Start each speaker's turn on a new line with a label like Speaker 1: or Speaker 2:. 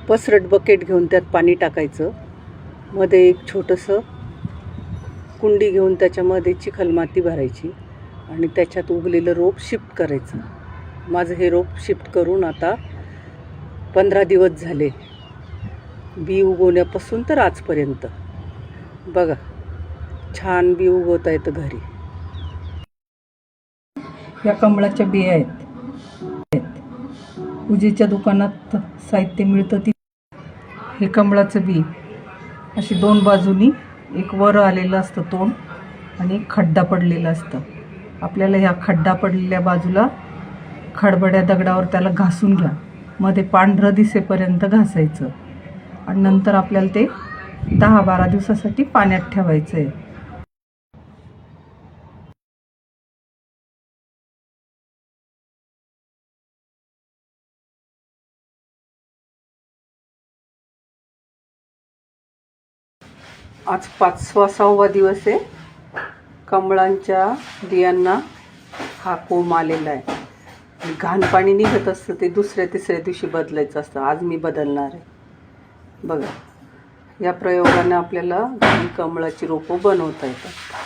Speaker 1: पसरट बकेट घेऊन त्यात पाणी टाकायचं. मध्ये एक छोटंसं कुंडी घेऊन त्याच्यामध्ये चिखलमाती भरायची आणि त्याच्यात उगलेलं रोप शिफ्ट करायचं. माझं हे रोप शिफ्ट करून आता 15 दिवस झाले, बी उगवण्यापासून तर आजपर्यंत. बघा, छान बी उगवता येतं घरी. या कमळाच्या बिया आहेत. पूजेच्या दुकानात साहित्य मिळतं ती. हे कमळाचं बी अशी 2 बाजूनी एक वर आलेलं असतं तोंड आणि एक खड्डा पडलेला असतं. आपल्याला ह्या खड्डा पडलेल्या बाजूला खडबड्या दगडावर त्याला घासून घ्या. मध्ये पांढरं दिसेपर्यंत घासायचं आणि नंतर आपल्याला ते 10-12 दिवसासाठी पाण्यात ठेवायचं आहे. आज 5वा-6वा दिवस आहे. कमळांच्या बियांना हा कोंब आलेला आहे. घाण पाणी निघत असतं, ते 2ऱ्या-3ऱ्या दिवशी बदलायचं असतं. आज मी बदलणार आहे. बघा, या प्रयोगाने आपल्याला कमळाची रोपं बनवता येतात.